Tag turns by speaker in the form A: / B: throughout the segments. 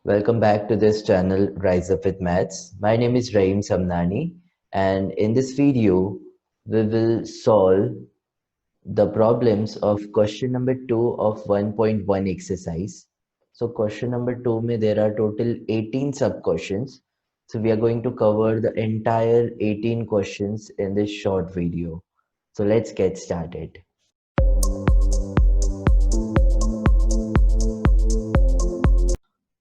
A: Welcome back to this channel, Rise Up with Maths. My name is Rahim Samnani, and in this video, we will solve the problems of question number 2 of 1.1 exercise. So, question number 2, mein there are total 18 sub questions. So, we are going to cover the entire 18 questions in this short video. So, let's get started.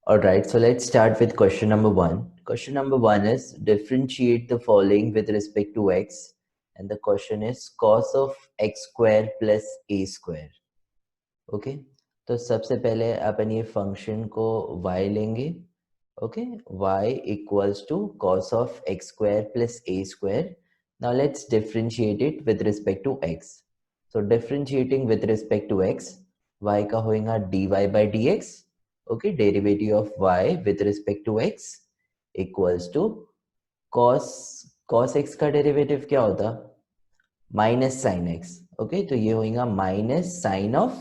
A: Alright, so let's start with question number 1. Question number 1 is differentiate the following with respect to x, and the question is cos of x square plus a square. Okay तो सबसे पहले अपन ये function को y लेंगे. Okay y equals to cos of x square plus a square. Now let's differentiate it with respect to x. So differentiating with respect to x, y का होगा dy by dx. Okay, derivative of y with respect to x equals to cos x का derivative क्या होता? Minus sine x. Okay तो ये होगा minus sine of,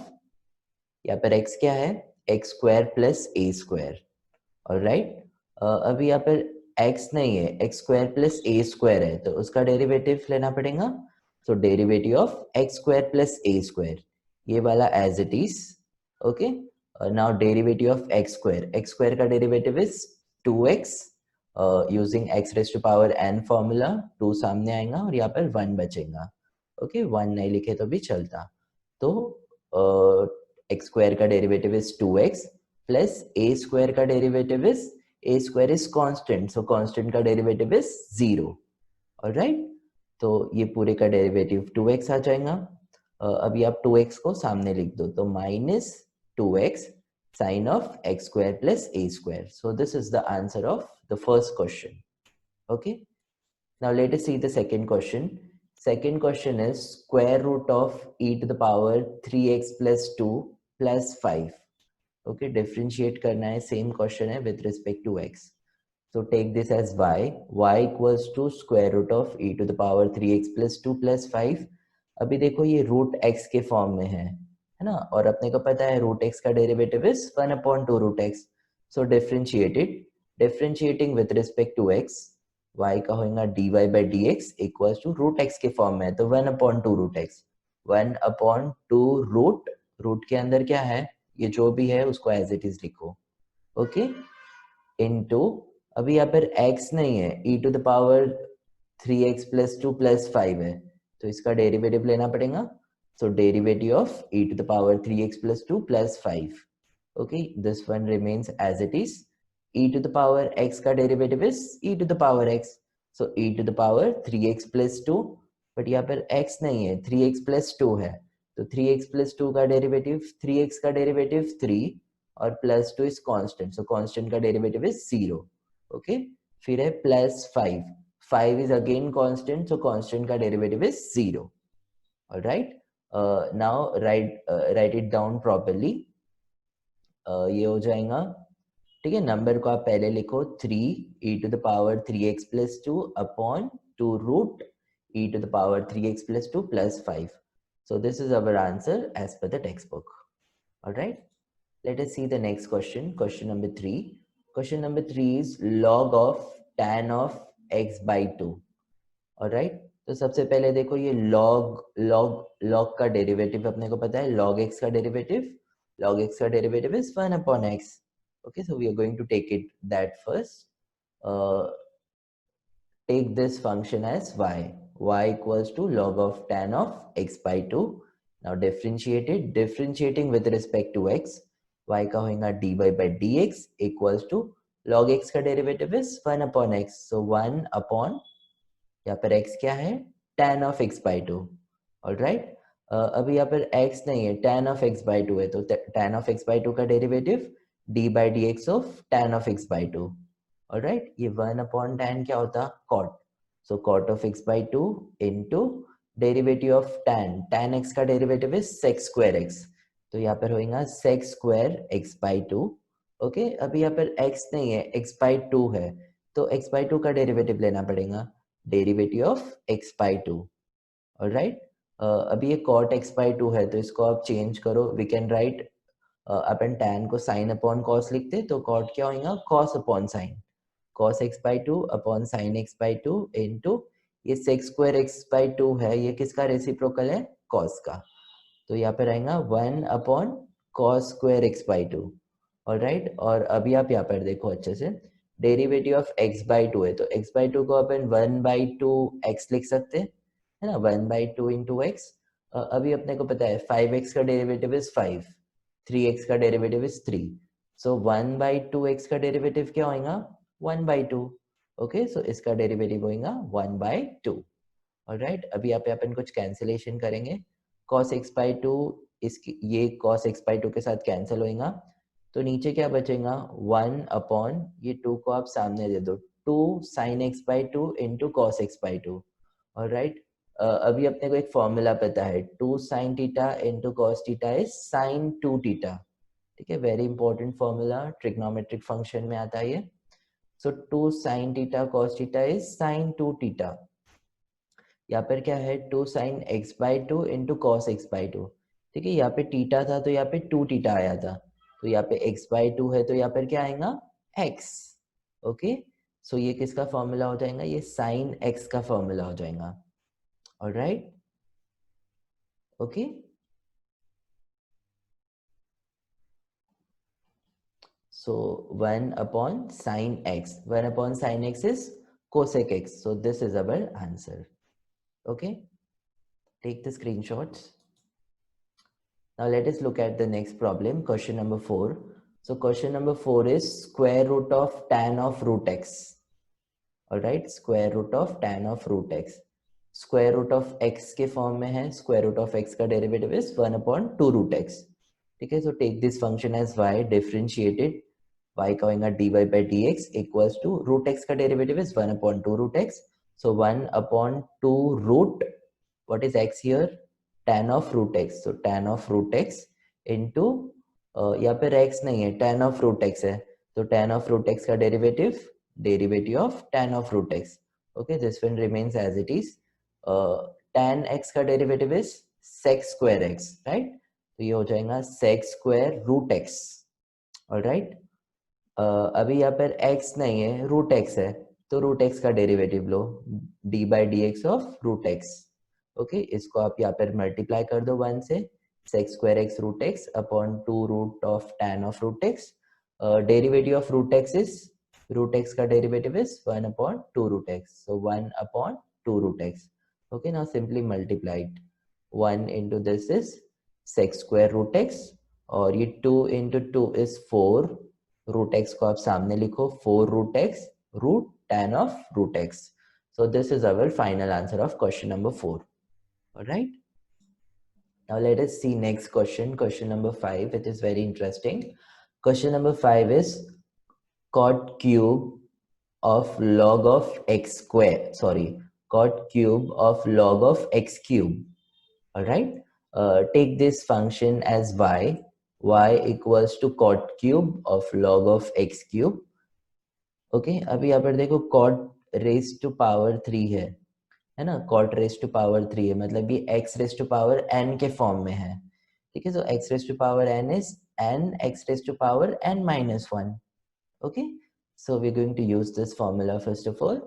A: यहाँ पर x क्या है? X square plus a square. Alright, अभी यहाँ पर x नहीं है, x square plus a square है, तो उसका डेरिवेटिव लेना पड़ेगा. So derivative of x square plus a square, ये वाला as it is. Okay now derivative of x square का derivative is 2x. Using x raise to power n formula, 2 सामने आएगा और यहाँ पर 1 बचेगा. ओके 1 नहीं लिखे तो भी चलता. तो एक्स स्क्वायर का derivative is 2x plus a square का derivative is, a square is constant, so constant का डेरिवेटिव इज 0. ऑलराइट, तो ये पूरे का डेरिवेटिव 2x आ जाएगा. अभी आप 2x को सामने लिख दो, तो minus 2x sine of x square plus a square. So this is the answer of the first question. Okay now let us see the second question. Second question is square root of e to the power 3x plus 2 plus 5. Okay, differentiate करना है, same question है with respect to x. So take this as y equals to square root of e to the power 3x plus 2 plus 5. अभी देखो ये root x के form में है ना, और अपने को पता है root x का derivative is 1 upon 2 root x. So differentiate it. Differentiating with respect to x, y का होगा dy by dx equals to root x के फॉर्म में है, तो 1 upon 2 root x. 1 upon 2 root के अंदर क्या है, ये जो भी है उसको एज इट इज लिखो. ओके इनटू, अभी यहाँ पर x नहीं है, e to the power 3x plus 2 plus 5 है, तो इसका डेरिवेटिव लेना पड़ेगा. So derivative of e to the power 3x plus 2 plus 5. Okay this one remains as it is. e to the power x का derivative is e to the power x, so e to the power 3x plus 2, but यहाँ पर x नहीं है, 3x plus 2 है, तो 3x plus 2 का derivative, 3x का derivative 3 और plus 2 is constant, so constant का डेरिवेटिव इज 0. ओके फिर है plus 5 is again constant, so constant का derivative is 0. Alright, now write it down properly. ये हो जाएगा, ठीक है. नंबर को आप पहले लिखो 3 e to the power 3x plus 2 upon 2 root e to the power 3x plus 2 plus 5. So this is our answer as per the textbook. Alright, let us see the next question. Question number 3. Question number 3 is log of tan of x by 2. Alright, तो सबसे पहले देखो ये log का derivative अपने को पता है, log x का derivative is 1 upon x. Okay, so we are going to take it that first. Take this function as y equals to log of tan of x by 2. Now differentiate it. Differentiating with respect to x, y का होगा dy by dx equals to log x का derivative is 1 upon x, so 1 upon, यहाँ पर x क्या है, tan of x by 2. Alright, अभी यहाँ पर x नहीं है, tan of x by 2 है, तो tan of x by 2 का derivative d by dx of tan of x by 2. Alright, ये 1 upon tan क्या होता, cot, so cot of x by 2 into derivative of tan x का derivative is sec square x, तो यहाँ पर होगा sec square x by 2. Okay अभी यहाँ पर x नहीं है, x by 2 है, तो x by 2 का डेरिवेटिव लेना पड़ेगा, derivative of x by 2. Alright, अभी ये cot x by 2 है, तो इसको आप चेंज करो, we can write upon tan को sin अपॉन cos लिखते तो cot क्या होगा cos upon sin, cos x by 2 upon sin x by 2 into ये sec square x by 2 है, ये किसका रेसिप्रोकल है cos का, तो यहाँ पे रहेगा 1 upon cos square x by 2। All right, और अभी आप यहाँ पर देखो अच्छे से, डेरिवेटिव ऑफ x by 2 है, तो x by 2 को अपन 1 by 2 x लिख सकते हैं, है ना, 1 by 2 इंटू एक्स। अभी अपने को पता है 5x का डेरिवेटिव इज 5, 3x का derivative is 3, so 1 by 2x का डेरिवेटिव क्या होगा 1 by 2। ओके, सो इसका डेरिवेटिव होगा 1 by 2। ऑलराइट, अभी यहाँ पे अपन कुछ कैंसिलेशन करेंगे, cos x by 2 इसकी ये cos x by 2 के साथ कैंसिल होगा, तो नीचे क्या बचेगा 1 अपॉन ये 2 को आप सामने दे दो, 2 sin x by 2 into cos x by 2। Alright, अभी अपने को एक फॉर्मूला पता है, 2 sin theta into cos theta is sin 2 theta, ठीक है, very important formula, trigonometric function में आता है ये। सो 2 sin theta cos theta is sin 2 theta, यहाँ पर क्या है 2 sin x by 2 into cos x by 2, ठीक है, यहाँ पे थीटा था तो यहाँ पे 2 थीटा आया था, तो यहाँ पे x by 2 है तो यहाँ पर क्या आएगा x। ओके, सो ये किसका फॉर्मूला हो जाएगा, ये sin x का फॉर्मूला हो जाएगा। Alright, okay, so 1 upon sin x, 1 upon sin x is cosec x, so this is our answer। okay, take the screenshots। now let us look at the next problem, question number 4। so question number 4 is square root of tan of root x। all right, square root of tan of root x, square root of x के form में है, square root of x का derivative is 1 upon 2 root x, ठीक है, so take this function as y, differentiate it, y का होगा dy by dx equals to root x का derivative is 1 upon 2 root x, so 1 upon 2 root, what is x here, tan of root x, so tan of root x into यहाँ पर x नहीं है, tan of root x है, तो tan of root x का derivative, derivative of tan of root x। okay, this one remains as it is। tan x का derivative is sec square x, right, तो ये हो जाएगा sec square root x। alright, अभी यहाँ पर x नहीं है, रूट x है, तो रूट x का डेरिवेटिव लो, d by dx of root x। ओके, इसको आप यहाँ पर मल्टीप्लाई कर दो 1 से, sec square x root x upon 2 root of tan of root x, derivative of root x is, root x का derivative is 1 upon 2 root x, so 1 upon 2 root x। okay, now simply multiply it, 1 into this is sec square root x, और ये 2 into 2 is 4, root x को आप सामने लिखो, 4 root x root tan of root x. so this is our final answer of question number 4। all right, now let us see next question, question number 5, it is very interesting। question number 5 is cot cube of log of x square, sorry, cot cube of log of x cube। all right, take this function as y equals to cot cube of log of x cube। Okay, अभी यहाँ पर देखो cot raise to power 3 है ना, cot raise to power 3 है, मतलब ये x raise to power n के फॉर्म में है, ठीक है, so x raise to power n is n x raise to power n minus 1। okay, so we're going to use this formula first of all,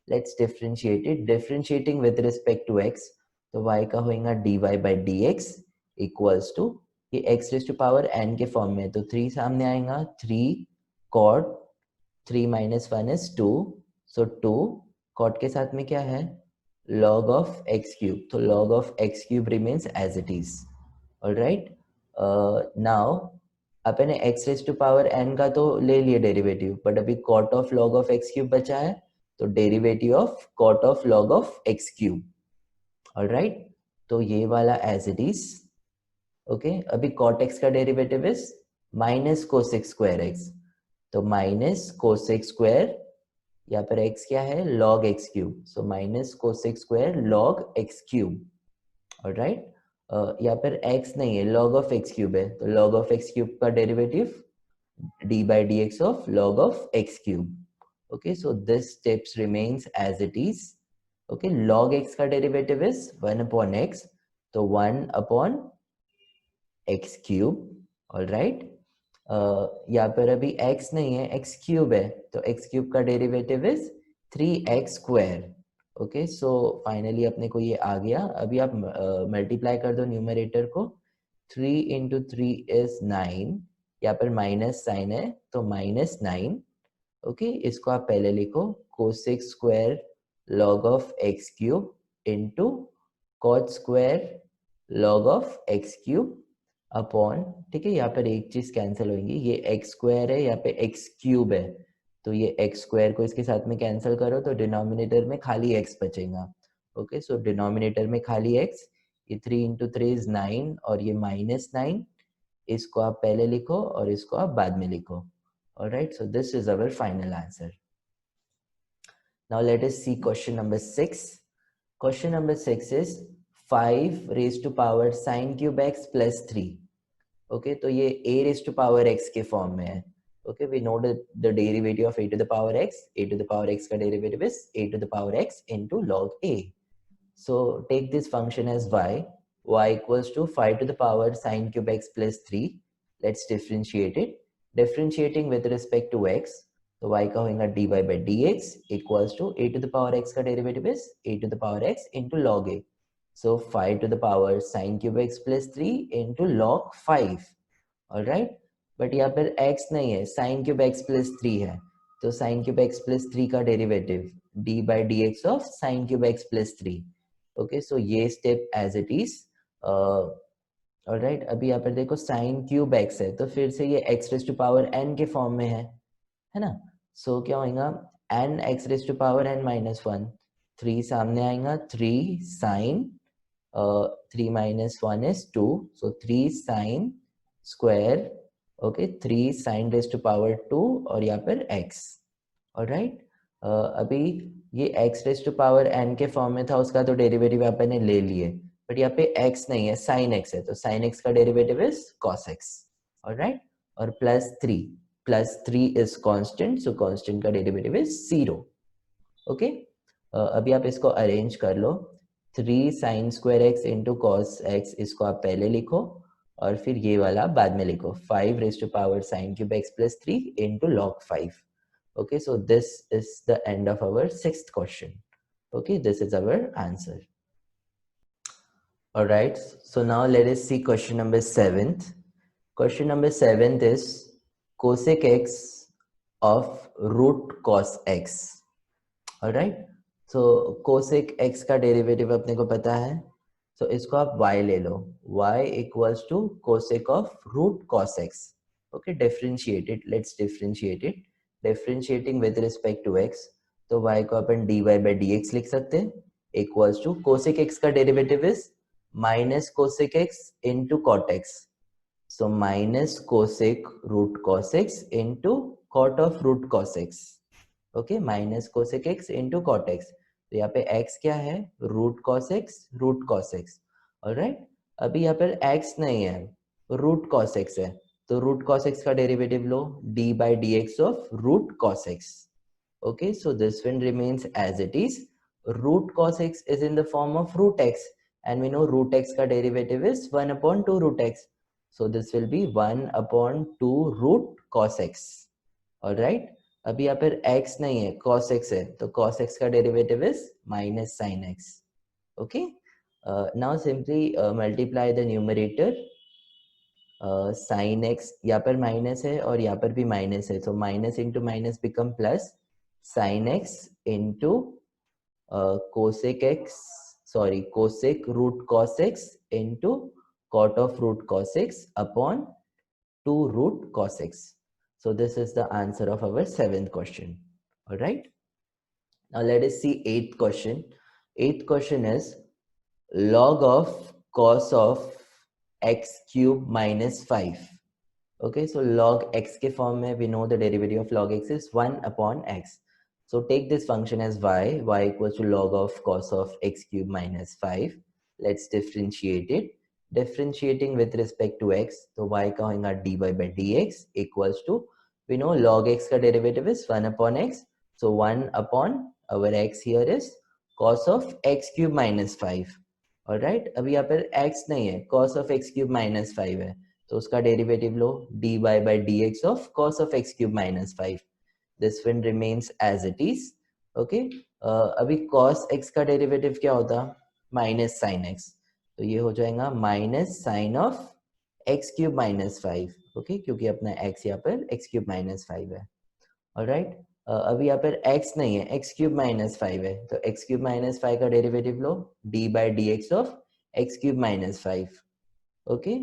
A: let's differentiate it, differentiating with respect to x, तो y का होगा dy by dx equals to, ये x raise to power n के form में, तो 3 सामने आएगा, 3 cot 3 minus 1 is 2, so 2 cot के साथ में क्या है log of x cube, तो log of x cube remains as it is। all right, now अपने x raised to power n का तो ले लिए डेरिवेटिव, बट अभी cot of log of x cube बचा है, तो derivative of cot of log of x cube। all right, तो ये वाला as it is। ओके, अभी cot x का derivative is minus cosec square x, तो माइनस कोसेक स्क्वायर, यहाँ पर x क्या है log x cube, so minus cosec square log x cube. Alright, यहाँ पर x नहीं है, log of x क्यूब है, तो log of x क्यूब का derivative d by dx of log of x cube. Okay, so this steps remains as it is. Okay, log x का derivative is 1 अपॉन x, तो 1 अपॉन x cube all right. यहाँ पर अभी x नहीं है, x क्यूब है, तो x क्यूब का derivative is 3x square. Okay, so finally अपने को ये आ गया। अभी आप मल्टीप्लाई कर दो न्यूमरेटर को, 3 इंटू 3 इज 9, यहाँ पर माइनस साइन है तो -9। ओके, इसको आप पहले लिखो, cosec square log of x cube into cot square log of x cube upon, ठीक है, यहाँ पर एक चीज कैंसिल होगी, ये एक्स स्क्वायर है, यहाँ पे एक्स क्यूब है, तो ये एक्स स्क्वायर को इसके साथ में कैंसिल करो तो डिनोमिनेटर में खाली एक्स बचेगा। ओके, सो डिनोमिनेटर में खाली एक्स, ये 3 इंटू 3 इज 9 और ये -9, इसको आप पहले लिखो और इसको आप बाद में लिखो। Alright, so this is our final answer. Now let us see question number 6. Question number 6 is 5 raised to power sin cube x plus 3. Okay, तो ये a raised to power x के फॉर्म में है. Okay, we know the derivative of a to the power x. a to the power x का derivative is a to the power x into log a. So take this function as y equals to 5 to the power sin cube x plus 3. Let's differentiate it. Differentiating with respect to x, तो y का होगा dy by dx equals to a to the power x का derivative is a to the power x into log a. So 5 to the power sin cube x plus 3 into log 5. Alright, but यहाँ पर x नहीं है, sin cube x plus 3 है, तो sin cube x plus 3 का derivative d by dx of sin cube x plus 3. Okay, so ये step as it is. Alright, अभी यहाँ पर देखो sin क्यूब x है, तो फिर से ये x raise to power n के फॉर्म में है ना। सो क्या होगा, n x raise to power n minus 1, 3 सामने आएगा, 3 sine 3 minus 1 is 2, so 3 sin square, okay, 3 sin raised to power 2 और यहाँ पर x. ऑलराइट, अभी ये x raise to power n के फॉर्म में था, उसका तो डेरिवेटिव अपन ने ले लिए, बट यहाँ पे x नहीं है, sin x है, तो sin x का derivative is cos x. Alright, और plus 3 is constant, so constant का डेरिवेटिव इज 0. ओके, अभी आप इसको अरेंज कर लो, 3 sin square x into cos x, इसको आप पहले लिखो और फिर ये वाला बाद में लिखो, 5 raised to power sin cube x plus 3 into log 5. Okay, so this is the end of our 6th question. Okay, this is our answer. All right, so now let us see question number 7th. Question number 7th is cosec x of root cos x. All right, so cosec x का derivative अपने को पता है, so इसको आप y ले लो, y equals to cosec of root cos x. Okay, differentiate it, let's differentiate it. Differentiating with respect to x, तो y को अपन dy by dx लिख सकते हैं, equals to cosec x का derivative is minus cosec x into cot x. So minus cosec root cos x into cot of root cos x. Okay, minus cosec x into cot x, तो यहाँ पे x क्या है, root cos x, root cos x. Alright, अभी यहाँ पर x नहीं है, रूट कॉस एक्स है, तो रूट कॉस एक्स का डेरिवेटिव लो, d by dx of root cos x. Okay, so this one remains as it is. Root cos x is in the form of root x, and we know root x का derivative is 1 upon 2 root x, so this will be 1 upon 2 root cos x. Alright, अभी यहाँ पर x नहीं है, cos x है, तो cos x का derivative is minus sin x. Okay, now simply multiply the numerator, sin x यहाँ पर माइनस है और यहाँ पर भी माइनस है, तो minus into minus become plus, sin x into cosec x, sorry cosec रूट cos x इंटू cot of root cos x upon 2 root cos x. So this is the answer of our 7th question. All right. Now let us see 8th question. 8th question is log of cos of x cube minus 5. Okay, so log x के form में we know the derivative of log x is 1 upon x. So take this function as y equals to log of cos of x cube minus 5. Let's differentiate it. Differentiating with respect to x, तो y का होगा dy by dx equals to, we know log x का derivative is 1 upon x, so 1 upon our x here is cos of x cube minus 5. Alright, अभी यहाँ पर x नहीं है, cos of x cube minus 5 है, तो उसका derivative low, dy by dx of cos of x cube minus 5. This one remains as it is. Okay. अभी cos x का डेरिवेटिव क्या होता, माइनस साइन x, तो ये हो जाएगा minus sine of x cube minus 5. Okay, क्योंकि अपना x यहाँ पर x क्यूब माइनस 5 है. ऑलराइट. अभी यहाँ पर x नहीं है, x क्यूब माइनस 5 है, तो x क्यूब माइनस 5 का डेरिवेटिव लो, d by dx of x cube minus 5. Okay,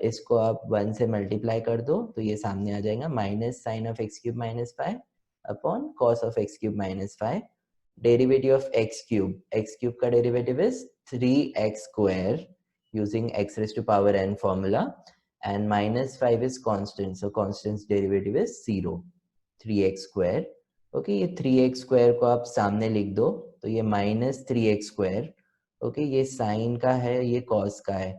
A: इसको आप 1 से मल्टीप्लाई कर दो तो ये सामने आ जाएगा minus sine of x cube minus 5 upon cos of x cube minus 5. Derivative of x cube का derivative is 3x square using x raised to power n formula, and minus 5 is constant, so constant's derivative is 0. 3x square. Okay, ये 3x square को आप सामने लिख दो तो ये minus 3x square. Okay, ये साइन का है, ये कॉस का है.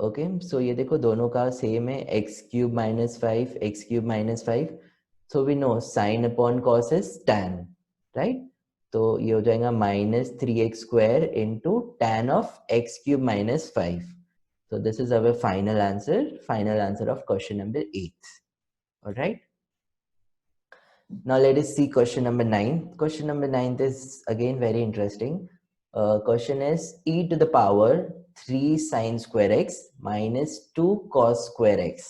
A: ओके, सो ये देखो दोनों का सेम है, x cube minus 5, x cube minus 5. So we know sine upon cos is tan, right. तो ये हो जाएगा minus 3x square into tan of x cube minus 5. So this is our final answer of question number 8. All right. Now let us see question number 9. Question number 9 is again very interesting. Question is e to the power 3 sine square x minus 2 cos square x.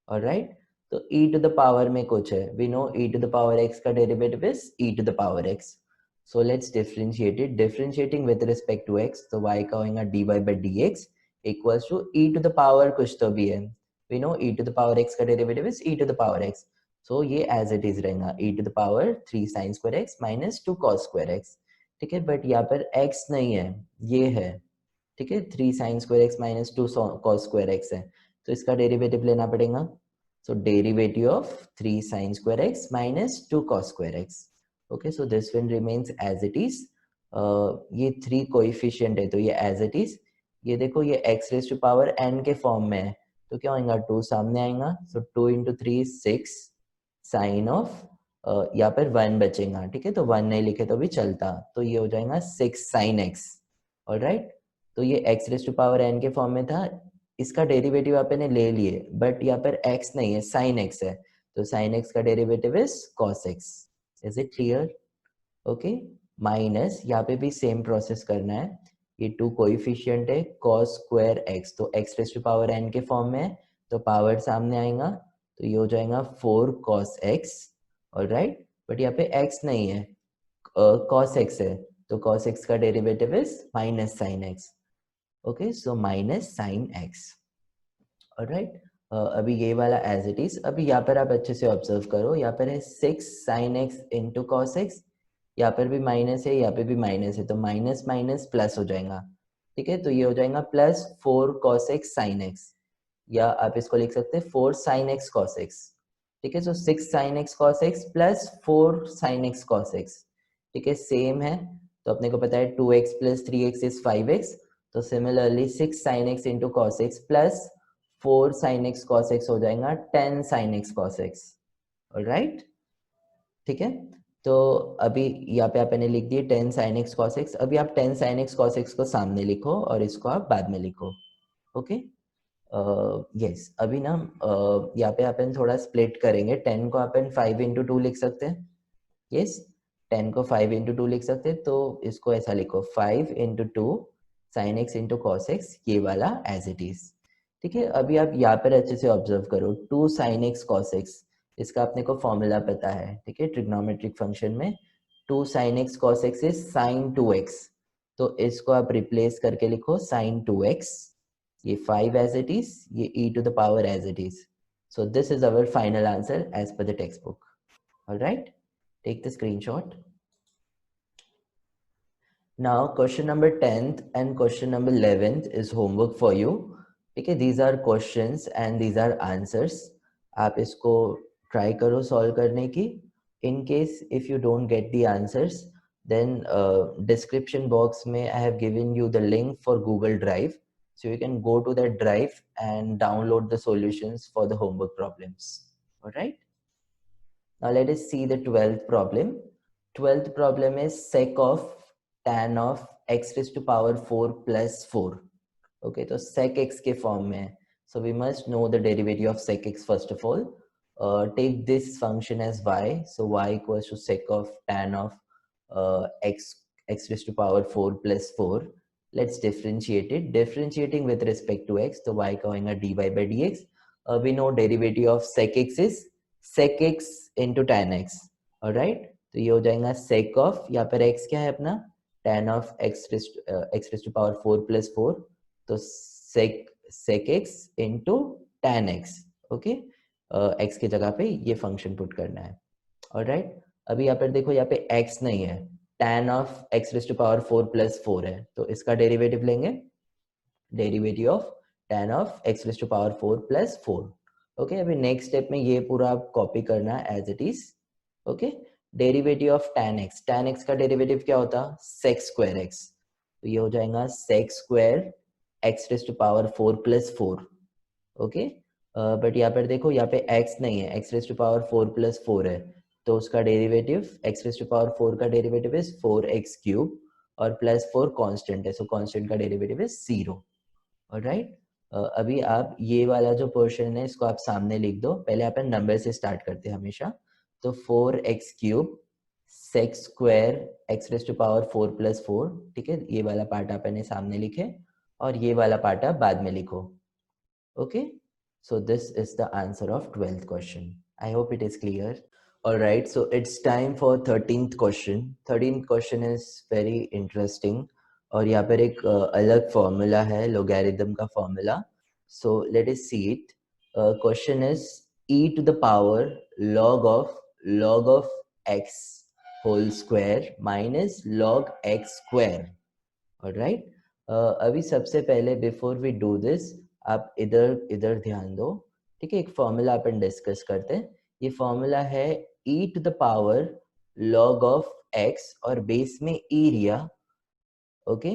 A: All right. तो e to the power में कुछ है. We know e to the power x का derivative is e to the power x. So let's differentiate it. Differentiating with respect to x, तो y का होगा dy by dx equals to e to the power कुछ तो भी है. We know e to the power x का derivative is e to the power x. So ये as it is रहेगा e to the power 3 sin square x minus 2 cos square x. ठीक है, but यहाँ पर x नहीं है, ये है. ठीक है, 3 sin square x minus 2 cos square x है, तो इसका डेरिवेटिव लेना पड़ेगा. So derivative of 3 sin square x minus 2 cos square x. Okay, so this one remains as it is. ये 3 कोएफिशिएंट है तो ये as it is. ये देखो ये x raised to power n के फॉर्म में है, तो क्या होगा, 2 सामने आएगा. So 2 into 3 is 6 sign of, यहाँ पर 1 बचेगा. ठीक है, तो 1 नहीं लिखे तो भी चलता, तो ये हो जाएगा 6 साइन x. ऑलराइट, तो ये x raise to power n के फॉर्म में था, इसका डेरिवेटिव आपने ले लिए, बट यहाँ पर x नहीं है, साइन x है, तो साइन x का derivative is cos x. Is it clear? Okay, minus यहाँ पे भी सेम प्रोसेस करना है. ये 2 कोएफिशिएंट है, cos स्क्वायर x, तो x raise to power n के फॉर्म में है, तो पावर सामने आएगा, तो ये हो जाएगा 4 cos x. ऑलराइट, बट यहाँ पे x नहीं है, cos x है, तो cos x का derivative is minus sine x. Okay, so minus sine x. Alright, अभी ये वाला एज इट इज. अभी यहाँ पर आप अच्छे से ऑब्जर्व करो, यहाँ पर है 6 sine x into cos x, यहाँ पर भी माइनस है, यहाँ पे भी माइनस है, तो माइनस माइनस प्लस हो जाएगा. ठीक है, तो ये हो जाएगा plus 4 cos x sine x, या आप इसको लिख सकते हैं 4 sin x cos x. ठीक है, सो 6 sin x cos x plus 4 sin x cos x. ठीक है, सेम है, तो अपने को पता है 2x plus 3x is 5x, तो similarly 6 sin x into cos x plus 4 sin x cos x हो जाएगा 10 sin x cos x. Alright, ठीक है, तो अभी यहाँ पे आपने लिख दिए 10 sin x cos x. अभी आप 10 sin x cos x को सामने लिखो और इसको आप बाद में लिखो. ओके, यस, अभी ना यहाँ पे अपन थोड़ा स्प्लिट करेंगे. 10 को अपन 5 इंटू 2 लिख सकते हैं. यस, 10 को 5 इंटू 2 लिख सकते हैं, तो इसको ऐसा लिखो 5 into 2 sine x into cos x, ये वाला एज इट इज. ठीक है, अभी आप यहाँ पर अच्छे से ऑब्जर्व करो, 2 साइन एक्स कॉस एक्स, इसका अपने को फॉर्मूला पता है. ठीक है, ट्रिग्नोमेट्रिक फंक्शन में 2 sine x cos x is sine 2x, तो इसको आप रिप्लेस करके लिखो साइन 2x. ये 5 as it is, ये e to the power as it is. So this is our final answer as per the textbook. All right, take the screenshot. Now question number 10th and question number 11th is homework for you. Okay, these are questions and these are answers. आप इसको try करो solve करने की. In case if you don't get the answers, then description box में I have given you the link for Google Drive. So you can go to that drive and download the solutions for the homework problems. All right. Now let us see the 12th problem. 12th problem is sec of tan of x raised to power 4 plus 4. Okay तो sec x के form में है, so we must know the derivative of sec x first of all. Take this function as y, so y equals to sec of tan of x raised to power 4 plus 4. Let's differentiate it. Differentiating with respect to x, तो y का होगा dy by dx. We know derivative of sec x is sec x into tan x. Alright, तो ये हो जाएगा sec of, यहाँ पर x क्या है अपना, tan of x raised to power 4 plus 4, तो sec x into tan x. Okay, x की जगह पे ये फंक्शन पुट करना है. ऑलराइट, अभी यहाँ पर देखो, यहाँ पे x नहीं है, tan of x raised to power 4 plus 4 है, तो इसका डेरिवेटिव लेंगे, derivative of tan of x raised to power 4 plus 4. Okay, अभी नेक्स्ट स्टेप में ये पूरा आप कॉपी करना है as it is. Okay, derivative of tan x का डेरिवेटिव क्या होता, sec square x, तो ये हो जाएगा sec square x raised to power 4 plus 4. Okay, but यहाँ पर देखो, यहाँ पे x नहीं है, x raised to power 4 plus 4 है, तो उसका derivative x raised to power 4 का डेरिवेटिव इज 4x क्यूब और प्लस 4 कांस्टेंट है, सो कांस्टेंट का डेरिवेटिव इज 0. ऑलराइट, अभी आप ये वाला जो पोर्शन है इसको आप सामने लिख दो. पहले अपन नंबर से स्टार्ट करते हैं हमेशा, तो 4x cube sec square x raised to power 4 plus 4. ठीक है, ये वाला पार्ट आपने सामने लिखे और ये वाला पार्ट आप बाद में लिखो. Okay, so this is the answer of 12th question. I hope it is clear. All right, so it's time for 13th question. 13th question is very interesting. और यहाँ पर एक अलग फॉर्मूला है, logarithm का formula. So let us see it. Question is e to the power log of x whole square minus log x square. All right. अभी सबसे पहले बिफोर वी डू दिस, आप इधर ध्यान दो. ठीक है, एक फॉर्मूला अपन डिस्कस करते हैं. ये फॉर्मूला है e to the power log of x और बेस में e लिया. Okay,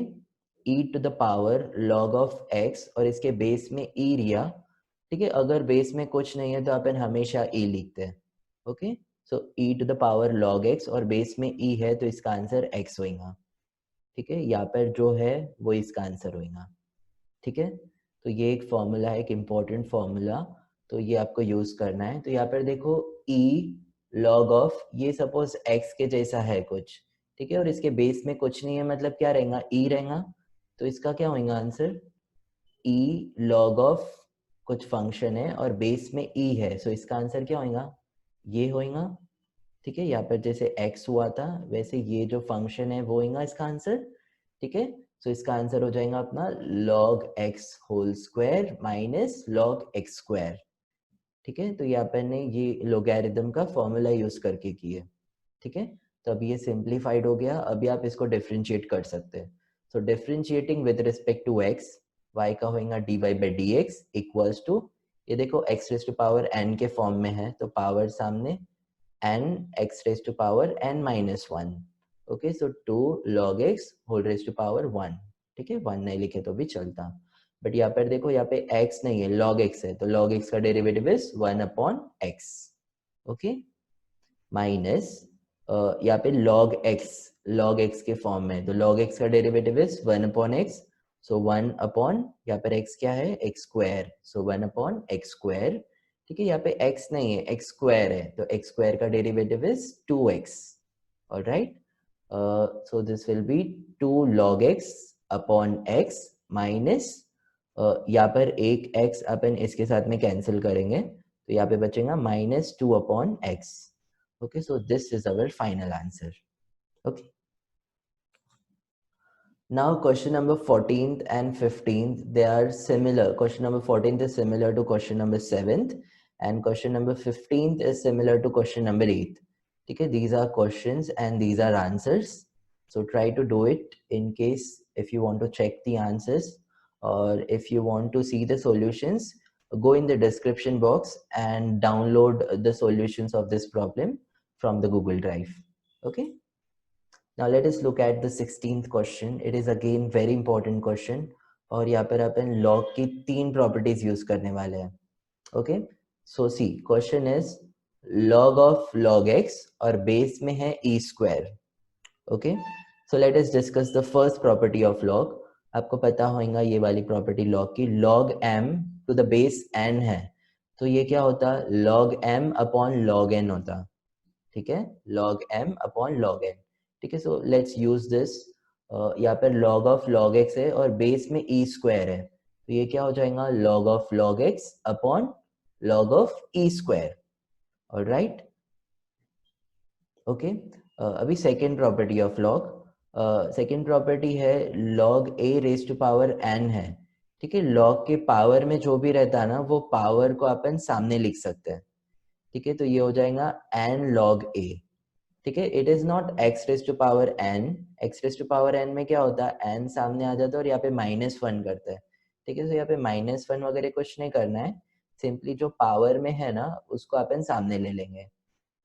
A: e to the power log of x और इसके बेस में e लिया. ठीक है, अगर बेस में कुछ नहीं है तो अपन हमेशा e लिखते हैं. Okay, so e to the power log x और बेस में e है, तो इसका आंसर x होगा. ठीक है, यहाँ पर जो है वो इसका आंसर होगा. ठीक है, तो ये एक फॉर्मूला है, एक इम्पॉर्टेंट फॉर्मूला, तो ये आपको यूज करना है. तो यहाँ पर देखो e log ऑफ, ये सपोज x के जैसा है कुछ. ठीक है, और इसके बेस में कुछ नहीं है, मतलब क्या रहेगा, e रहेगा. तो इसका क्या होगा आंसर, e log ऑफ कुछ फंक्शन है और बेस में e है, सो इसका आंसर क्या होगा, ये होगा. ठीक है, यहाँ पर जैसे x हुआ था वैसे ये जो फंक्शन है वो होगा इसका आंसर. ठीक है, सो इसका आंसर हो जाएगा अपना log x whole square minus log x square. ठीक है, तो ये अपन ने ये लोगैरिथम का फॉर्मूला यूज करके किए. ठीक है, तो अब ये सिंप्लीफाइड हो गया. अभी आप इसको डिफरेंशिएट कर सकते हैं. So differentiating with respect to x, y का होगा dy by dx equals to, ये देखो x raise to power n के फॉर्म में है, तो पावर सामने n x raised to power n minus 1. Okay, so 2 log x whole raised to power 1. ठीक है, 1 नहीं लिखे तो भी चलता, बट यहाँ पर देखो, यहाँ पे x नहीं है, log x है, तो log x का डेरिवेटिव इज 1 अपॉन x. ओके, माइनस यहाँ पे log x के फॉर्म में, तो log x का डेरिवेटिव इज 1 अपॉन x. सो 1 अपॉन, यहाँ पर x क्या है, x स्क्वायर, सो 1 अपॉन x स्क्वायर. ठीक है, यहाँ पे x नहीं है, x स्क्वायर है, तो x स्क्वायर का derivative is 2x. Alright, so this will B 2 log x upon x minus, यहाँ पर एक x अपन इसके साथ में कैंसिल करेंगे, तो यहाँ पे बचेगा minus 2 upon x. Okay, so this is our final answer. Okay, now question number 14th and 15th, they are similar. Question number 14th is similar to question number 7th and question number 15th is similar to question number 8th. Okay, these are questions and these are answers, so try to do it. In case if you want to check the answers or if you want to see the solutions, go in the description box and download the solutions of this problem from the Google Drive. Okay, now let us look at the 16th question. It is again very important question और यहाँ पर अपन log की 3 properties use करने वाले हैं. Okay, so see, question is log of log x और base में है e square. Okay, so let us discuss the first property of log. आपको पता होगा ये वाली प्रॉपर्टी लॉग की, log m to the base n है, तो ये क्या होता, log m upon log n होता, ठीक है, log m upon log n, ठीक है। सो लेट्स यूज दिस, यहाँ पर log ऑफ log x है और बेस में e स्क्वायर है, तो ये क्या हो जाएगा, log of log x upon log of e square, alright, okay. अभी second property of log, second property है log a raise to power n है, ठीक है। log के पावर में जो भी रहता है ना, वो पावर को अपन सामने लिख सकते हैं, ठीक है, तो ये हो जाएगा n log a, ठीक है। It is not x raise to power n, x raise to power n में क्या होता है, n सामने आ जाता है और यहाँ पे -1 करता है, ठीक है। तो यहाँ पे -1 वगैरह कुछ नहीं करना है, सिंपली जो पावर में है ना उसको अपन सामने ले लेंगे,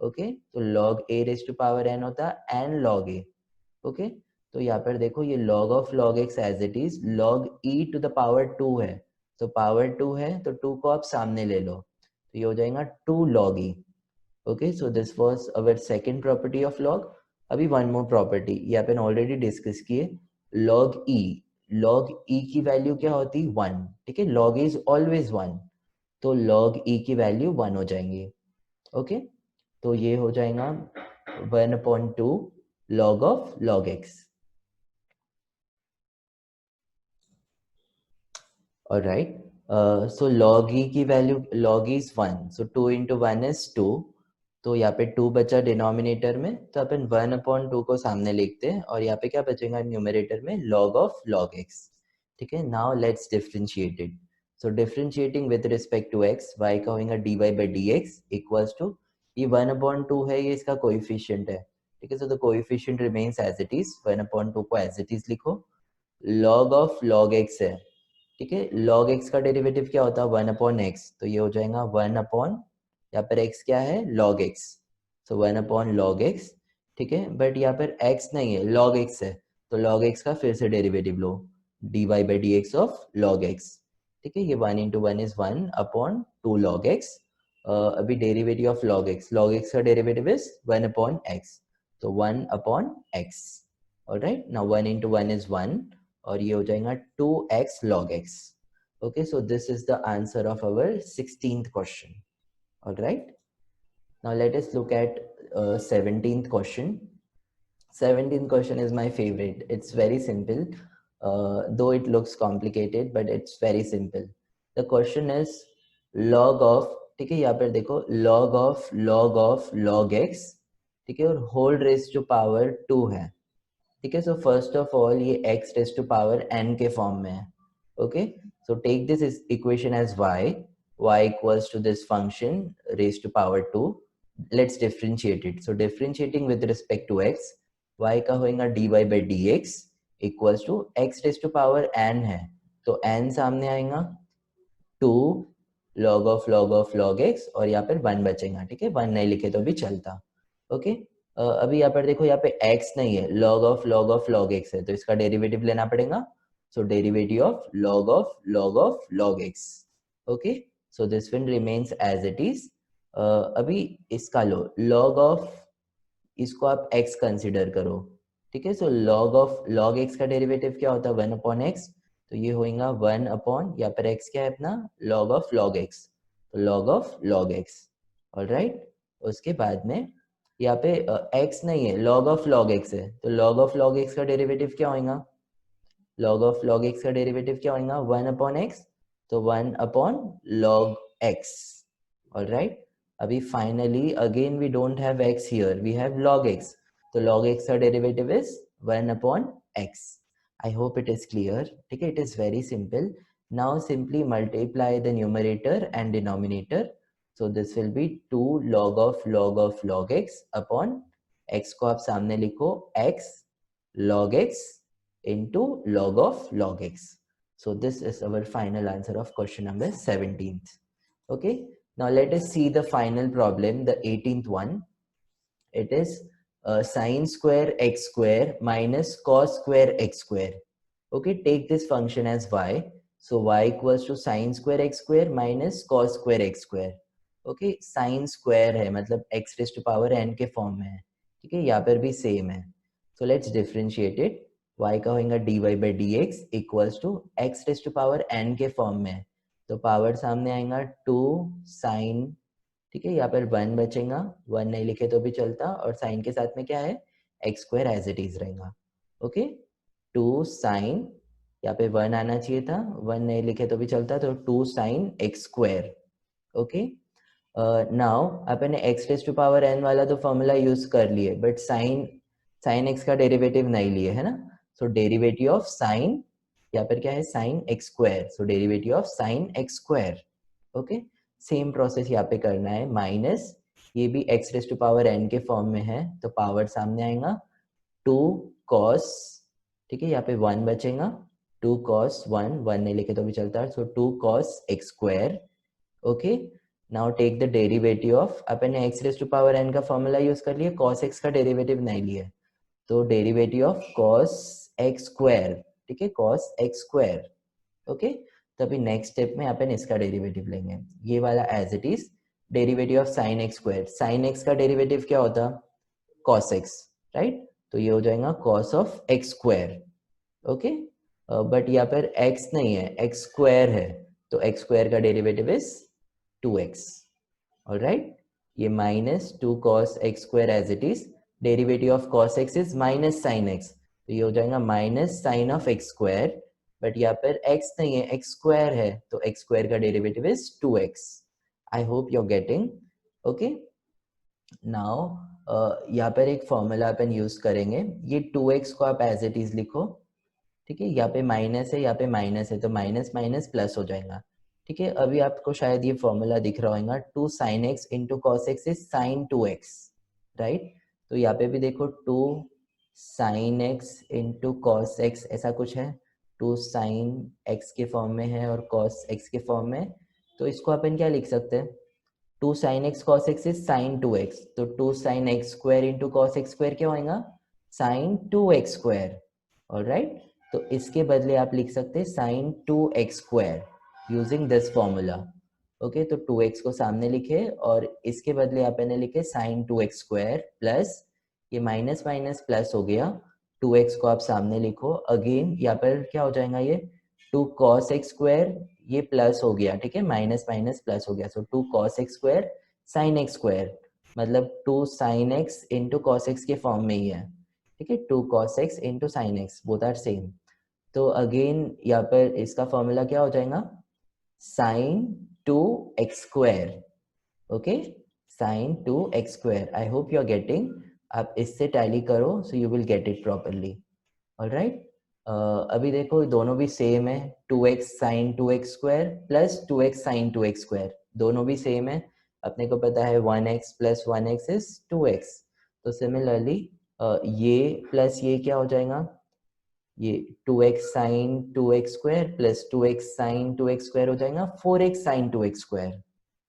A: ओके। तो log a raise to power n होता है n log a, ओके। तो यहाँ पर देखो ये log of log x as it is log e to the power 2 है, तो पावर 2 है तो 2 को आप सामने ले लो, तो ये हो जाएगा 2 log e, okay. So this was our second property of log। अभी वन मोर प्रॉपर्टी, ये अपन ऑलरेडी डिस्कस किए, log e, log e की वैल्यू क्या होती, 1, ठीक है, log e इज ऑलवेज 1, तो log e की वैल्यू 1 हो जाएंगी, ओके। तो ये हो जाएगा 1/2 log of log x, alright। So log e की value, log e is 1, so 2 into 1 is 2, तो यहाँ पे 2 बचा डिनोमिनेटर में, तो अपन 1/2 को सामने लिखते हैं और यहाँ पे क्या बचेगा न्यूमरेटर में, log ऑफ log x, ठीक है। Now let's differentiate it, so differentiating with respect to x, y का होगा dy by dx equals to, ये 1/2 है, ये इसका कोएफिशिएंट है, ठीक है। So the coefficient remains as it is, 1/2 को एज इट इज लिखो, log ऑफ log x है, ठीक है। log x का डेरिवेटिव क्या होता है, 1/x, तो ये हो जाएगा 1 यहाँ पर x क्या है, log x, सो 1/log x, ठीक है। बट यहाँ पर x नहीं है, log x है, तो log x का फिर से derivative low, dy by dx of log x, ठीक है। ये 1 into 1 is 1/2 log x, अभी डेरिवेटिव ऑफ log x का डेरिवेटिव इज 1/x, तो 1/x, alright. Now 1 into 1 is 1 और ये हो जाएगा 2x log x, okay। So this is the answer of our 16th question, all right। Now let us look at 17th question. 17th question is my favorite, it's very simple, though it looks complicated but it's very simple। The question is log of, ठीक है, यहाँ पर देखो log of log x, ठीक है, और whole raise to power 2 है, ठीक है। सो फर्स्ट ऑफ ऑल ये x raise to power n के फॉर्म में है, okay. So take this equation as y equals to this function raise to power 2, let's differentiate it, so differentiating with respect to x, y का होगा dy by dx equals to x raise to power n है, तो n सामने आएगा, 2 log of log x और यहाँ पर 1 बचेगा, ठीक है, 1 नहीं लिखे तो भी चलता, ओके। अभी यहाँ पर देखो, यहाँ पे x नहीं है, log of x है, तो इसका डेरिवेटिव लेना पड़ेगा, so derivative of log x, okay. So this will remains as it is. अभी इसका लो log ऑफ, इसको आप x कंसिडर करो, ठीक है। सो log ऑफ log x का डेरिवेटिव क्या होता है, 1/x, तो ये होगा 1 यहाँ पर x क्या है अपना, log ऑफ log x, तो log of log x, alright. उसके बाद में यहाँ पे x नहीं है, log ऑफ log x है, तो log ऑफ log x का डेरिवेटिव क्या होगा, log ऑफ log x का डेरिवेटिव क्या होगा, 1/x, तो 1/log x, ऑलराइट। अभी finally again we don't have x here, we have log x, तो log x का derivative is 1/x। I hope it is clear, ठीक है, it is very simple। Now simply multiply the numerator and denominator, so this will be 2 log of x upon x को आप सामने लिखो, x log x into log of log x, so this is our final answer of question number 17th, okay। Now let us see the final problem, the 18th one. It is sine square x square minus cos square x square, okay। Take this function as y, so y equals to sine square x square minus cos square x square, okay। Sine square है मतलब x raised to power n के form में है, ठीक है, यहाँ पर भी सेम है, so let's differentiate it। y का होगा dy by dx equals to x raise to power n के फॉर्म में है, तो पावर सामने आएगा 2 साइन, ठीक है, यहाँ पर 1 बचेगा, 1 नहीं लिखे तो भी चलता, और साइन के साथ में क्या है x square as it is रहेगा। ओके, 2 साइन, यहाँ पे 1 आना चाहिए था, 1 नहीं लिखे तो भी चलता, तो 2 sine x square. Okay, now अपन ने x raise to power n वाला तो फॉर्मूला यूज कर लिए, बट साइन साइन एक्स का डेरिवेटिव नहीं लिए है ना, सो डेरिवेटिव ऑफ साइन, यहाँ पर क्या है sine x square, so derivative of sine x square. Okay, same process यहाँ पे करना है, माइनस ये भी x raise to power n के फॉर्म में है, तो पावर सामने आएगा 2 कॉस, ठीक है, यहाँ पे 1 बचेगा, 2 कॉस 1, 1 नहीं लिखे तो भी चलता है, so 2 cos x square. Okay, now take the derivative of, अपन ने x raise to power n का फॉर्मूला यूज कर लिया, कॉस एक्स का डेरिवेटिव नहीं लिया, तो derivative of cos x square, ठीक है, कॉस एक्स स्क्वायर। ओके, तो अभी नेक्स्ट स्टेप में अपन इसका डेरिवेटिव लेंगे, ये वाला as it is derivative of sine x square, sine x का डेरिवेटिव क्या होता कॉस एक्स, राइट, तो ये हो जाएगा cos of x square. Okay, but यहाँ पर x नहीं है, x स्क्वायर है, तो x स्क्वायर का डेरिवेटिव इज 2x। ऑलराइट, ये minus 2 cos x square as it is, derivative of cos x is minus sine x, तो ये हो जाएगा minus sine of x square, but यहाँ पर x नहीं है, x स्क्वायर है, तो x स्क्वायर का derivative is 2x। I hope you are getting. Okay, now यहाँ पर एक फॉर्मूला अपन यूज करेंगे, ये 2x को आप एज इट इज लिखो, ठीक है, यहाँ पे माइनस है, यहाँ पे माइनस है, तो माइनस माइनस प्लस हो जाएगा। ठीक है, अभी आपको शायद ये फॉर्मूला दिख रहा होगा, 2 sine x into cos x is sine 2x, right, तो यहाँ पे भी देखो 2 sine x into cos x ऐसा कुछ है, 2 साइन एक्स के फॉर्म में है और कॉस एक्स के फॉर्म में, तो इसको अपन क्या लिख सकते हैं, 2 sine x cos x is sine 2x, तो 2 sine x square into cos x square क्या होगा साइन 2x स्क्वायर। ऑलराइट, तो इसके बदले आप लिख सकते हैं sine 2x square using this formula. Okay, तो 2x को सामने लिखे और इसके बदले आपने लिखे साइन 2x स्क्वायर प्लस ये माइनस माइनस प्लस हो गया, 2x को आप सामने लिखो, अगेन यहाँ पर क्या हो जाएगा ये 2 cos x स्क्वायर, ये प्लस हो गया, ठीक है, माइनस माइनस प्लस हो गया, so 2 cos x square sine x square, मतलब 2 sin x into cos x के फॉर्म में ही है, ठीक है, 2 cos x into sine x, both are same, तो अगेन यहाँ पर इसका फॉर्मूला क्या हो जाएगा sine 2x square. Okay, sine 2x square, I hope you are getting, आप इससे टैली करो so you will get it properly. Alright, अभी देखो दोनों भी सेम है, 2x sine 2x square plus 2x sine 2x square, दोनों भी सेम है, अपने को पता है 1x plus 1x is 2x, तो सिमिलरली ये प्लस ये क्या हो जाएगा, ये 2x sine 2x square plus 2x sine 2x square हो जाएगा 4x sine 2x square.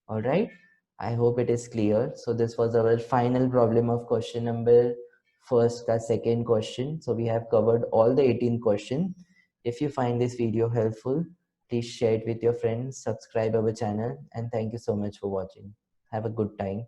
A: Alright, I hope it is clear. So this was our final problem of question number first ka second question. So we have covered all the 18 questions. If you find this video helpful, please share it with your friends, subscribe our channel, and thank you so much for watching. Have a good time.